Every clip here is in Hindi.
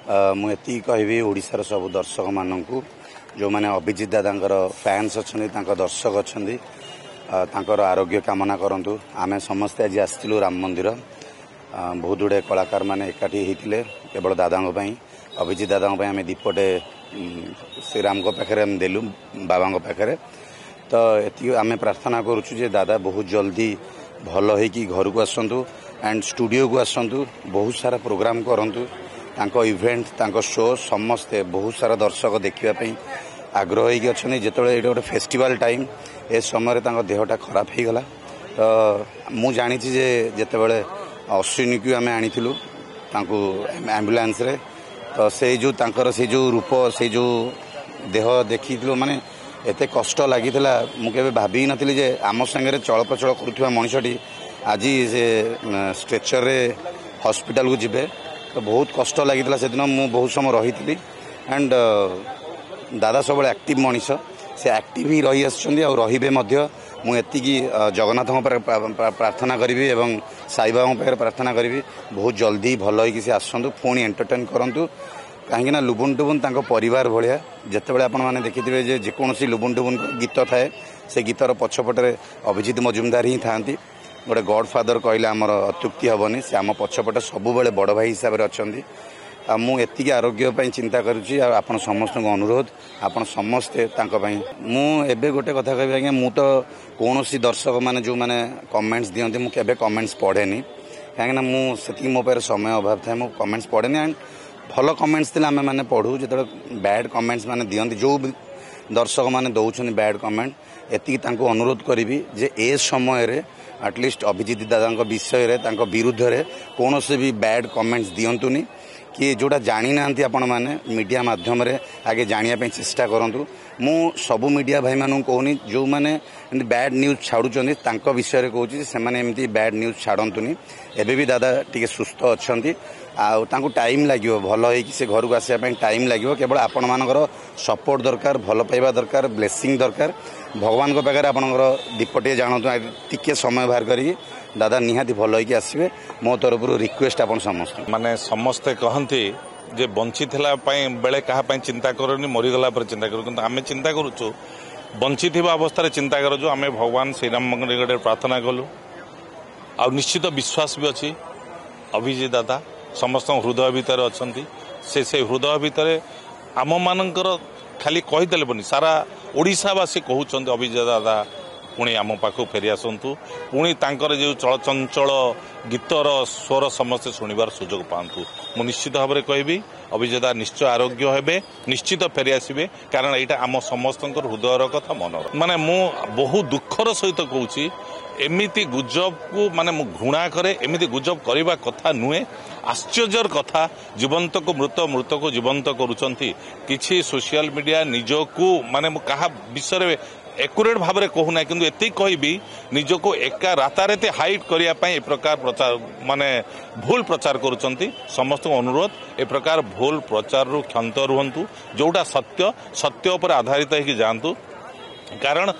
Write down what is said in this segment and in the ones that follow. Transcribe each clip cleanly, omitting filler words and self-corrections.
मुझे कहि ओडिशार सब दर्शक मानक जो मैंने अभिजित दादांकर फैंस अच्छा दर्शक अच्छा आरोग्य कामना करूँ। आम समस्ते आज आसलु राम मंदिर बहुत गुड़े कलाकार मैंने एकाठी होते केवल दादा अभिजित दादा आम दीपटे श्रीराम पाखे देलु बाबा पाखे। तो ये आम प्रार्थना करुचु दादा बहुत जल्दी भल हो घर को आसतु एंड स्टूडियो को आसतु बहुत सारा प्रोग्राम करूँ इवेंट शो समस्ते बहुत सारा दर्शक देखापी आग्रह होती जो ये गोटे फेस्टिवल टाइम ए समय देहटा खराब हो गला। तो मु जानी जिते बड़े अश्विनी को आम आनी एम्बुलेंस रे तो से जो रूप से जो देह देखी माने एते कष्ट लगी मुझे भाभी नी जे आम सांगे चल प्रचल करुवा मनीषटी आज से स्ट्रेचर रे हॉस्पिटल को जिबे। तो बहुत कष्ट लगी से दिन मुझे बहुत समय रही थी एंड दादा सब एक्टिव मनीष से एक्टिव ही रही आसबे मुझे जगन्नाथ प्रार्थना करी एवं साई बाबा पाखे प्रार्थना करी बहुत जल्दी भल हो सी आसतु पुणी एंटरटेन करूँ कहीं लुबुन टुबुन परिवार भाया जितेबाला आपण मैंने देखिथे जेकोसी लुबुन टुबुन गीत थाए से गीतर पछपटे अभिजित मजुमदार ही था गोटे गॉडफादर कहले आमर अत्युक्ति हेनी से आम पछपटे सबुबले बड़ भाई हिसाब से अच्छा मुझे आरोग्य चिंता करुच्ची आपण समस्त अनुरोध आपण समस्ते मुझे गोटे कथा कह आज्ञा मु तो कौन दर्शक मैंने जो मैंने कमेंट्स दिखती मुझे कमेंट्स पढ़ेनी कहीं मुझे मो पास समय अभाव थाए मुझे कमेंट्स पढ़ेनी एंड भल कमेंट्स आम मैंने पढ़ू जो बैड कमेंट्स मैंने दिखती जो दर्शक मैंने दौरान बैड कमेंट एति अनुरोध करी जे ए समय एटलिस्ट अभिजित दादा विषय विरुद्ध रे कौन से भी बैड कमेंट्स दिंतुनि कि जोटा जानी ना आपण मैंने मीडिया माध्यम रे आगे जानिया चेष्टा करूँ। मु सबू मीडिया भाई मानू कहूनी जो मैंने बैड न्यूज छाड़ुंट विषय कहूँ से एमती बैड न्यूज छाड़तुनि एबे भी दादा टी सुस्थ अच्छा टाइम लगे भल हो घर को आसपा टाइम लगे केवल आपण मानकर सपोर्ट दरकार भल पाइबा दरकार ब्लेसिंग दरकार भगवान को पाखे आपणकर दीपटे जानतु टिके समय बाहर करी दादा निहाती भल हो आसवे मो तरफ रिक्वेस्ट आप समस्त माने समस्ते कहती जे बंची बेले क्या चिंता करनी मरीगला चिंता कर आम चिंता करुचु बंची अवस्था चिंता करूँ आम भगवान श्रीराम मंदिर प्रार्थना कलु आ निश्चित विश्वास भी अच्छी अभिजित दादा समस्त हृदय भितर अच्छा से हृदय भितर आम मानकर खाली कहीदेले बनी सारा ओडिशावासी कहते अभिजित दादा पुणी आम पाख फेरी आसतु पुणी तांकर जो चलचंचल गीतर स्वर समस्ते शुणवार सुजोग पातु मु निश्चित भाव में कहबी अभिजित निश्चय आरोग्य हेबे निश्चित फेरी आसबे कारण यहाँ आम समस्त हृदयर कथा मन माने मु बहुत दुखर सहित कहूँ एमिति गुजब को माने मु घृणा करे एमिति गुजब करवा कथा नुहे आश्चर्यर कथा जीवंत को मृत मृत को जीवंत करुचंती किछि सोशल मीडिया निजको माने मु कहा विषय एक्यूरेट भाव में कहूना किंतु एति कहबी निजको एका राताराति हाइट करने ए प्रकार प्रचार माने भूल प्रचार करुचंती समस्त अनुरोध ए प्रकार भूल प्रचार रु क्षांत रुहंतु जोटा सत्य सत्य उपर आधारित होगी जातु कारण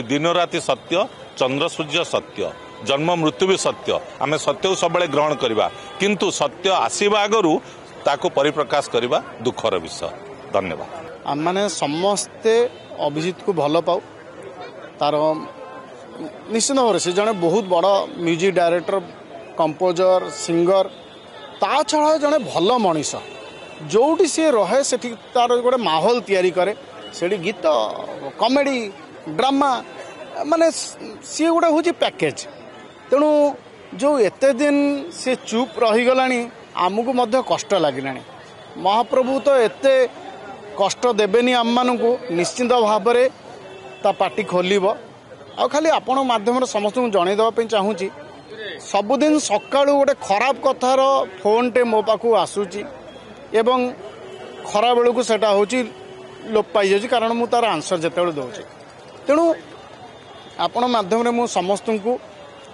दिन राति सत्य चंद्र सूर्य सत्य जन्म मृत्यु भी सत्य आम सत्य को सब ग्रहण करवा किंतु सत्य आसवा आगु ताको परिप्रकाश करवा दुखर विषय। धन्यवाद। आम मैंने समस्ते अभिजित को भल पाऊ तार निश्चित भाव से जड़े बहुत बड़ म्यूजिक डायरेक्टर कंपोजर सिंगर ता छड़ा जड़े भल मनीष जोटी सी रहे से तार गोटे माहौल तैयारी करे से गीत कॉमेडी ड्रामा माने सी गोटे हूँ पैकेज तेणु जो एते दिन से चुप रहीगला आमको मध्य कष्ट लगिला महाप्रभु तो एते कष्ट देवेनी आम मानू निश्चित भाव में ता पार्टी खोलिब आ खाली आपण माध्यम समस्त जनईदेवाई चाहूँगी सबुदिन सका गोटे खराब कथार फोन टे मो पाखु आसूची एवं खरा बेलू सेटा हूँ लोप पाई जाऊँ कारण मु तार आंसर जिते दूसरी तेणु आपण माध्यम मु समस्त को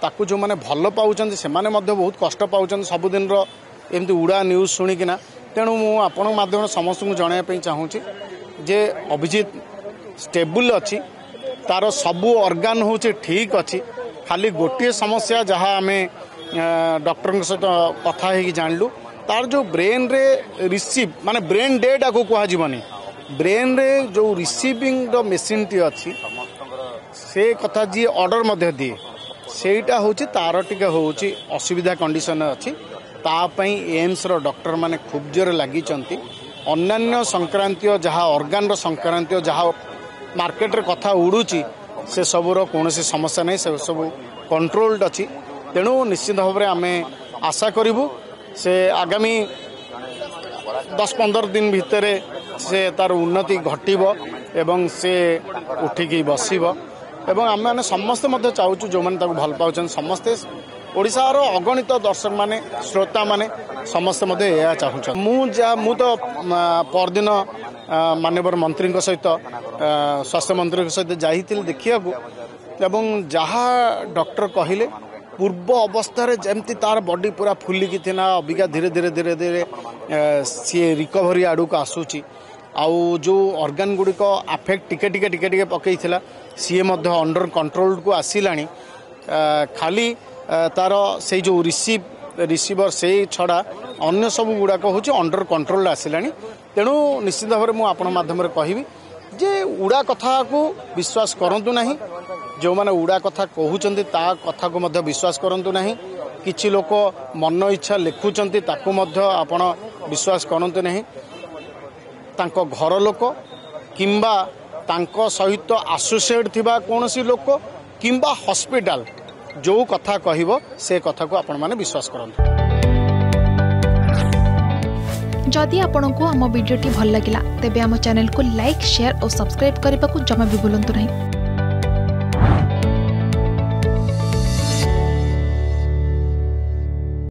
ताकू जो मैंने भल पाँच से बहुत कष्ट पाँच सबुदिन एमती उड़ा न्यूज शुणिकिना तेणु मुझे माध्यम समस्त को जनवाई चाहूँगी जे अभिजित स्टेबल अच्छी तार सबू ऑर्गन हूँ ठीक अच्छी खाली गोटे समस्या जहाँ आम डॉक्टर सहित कथा हो जानलु तार जो ब्रेन रे रिसीव माने ब्रेन डेड आको कहुनी ब्रेन रे जो रिसीविंग मेसीन टी अच्छी से कथा जी ऑर्डर मध्य दिए सेटा होची तार टिके होची असुविधा कंडीशन अच्छी तापाई एम्स रो डॉक्टर माने खूब जोर लगी अन्य संक्रांतीय जहाँ ऑर्गान रो संक्रांतीय जहाँ मार्केट रे कथा उड़ूची से सबूर कौन समस्या नहीं से सब कंट्रोल्ड अच्छी तेणु निश्चित भाव में आम आशा करूँ से आगामी 10-15 दिन भितर से तार उन्नति घटव एवं से उठिकी बसब एवं आम मैंने समस्ते चाहूँ जो मैंने भल पाँच समस्ते ओडिशार अगणित दर्शक माने श्रोता माने समस्ते यह चाहूँ मु तो परदिन माननीय मंत्री सहित स्वास्थ्य मंत्री सहित जाइए देखा एवं जहाँ डॉक्टर कहले पूर्व अवस्था जमती तार बॉडी पूरा फुलिकी थी अबिका धीरे धीरे धीरे धीरे सी रिकवरी आड़ को आसूची आउ जो ऑर्गन गुड़िक आफेक्ट टिके टिके टिके टिके पकई सी अंडर कंट्रोल को आसिलानी खाली तार से जो रिसीवर से छड़ा अन्य सब गुड़ाक हूँ अंडर कंट्रोल आसिलानी तेणु निश्चित भाव में मुझे माध्यम कहि जे उड़ा कथा को विश्वास करंतु नहीं जो माने उड़ा कथा कहउचंती ता कथा को मध्य विश्वास करंतु नहीं किछि लोक मन इच्छा लिखुचंती ताकू मध्य आपण विश्वास करंतु नहीं तांको घर लोक किंबा तांको सहित एसोसिएट थिबा कोनोसी लोक किंबा हॉस्पिटल जो कथा कहिबो से कथा को आपण माने विश्वास करंतु। जदि आपंक आम भिडी भल लगा तेब आम चैनल को लाइक शेयर और सब्सक्राइब करने को जमा भी भूलु नहीं।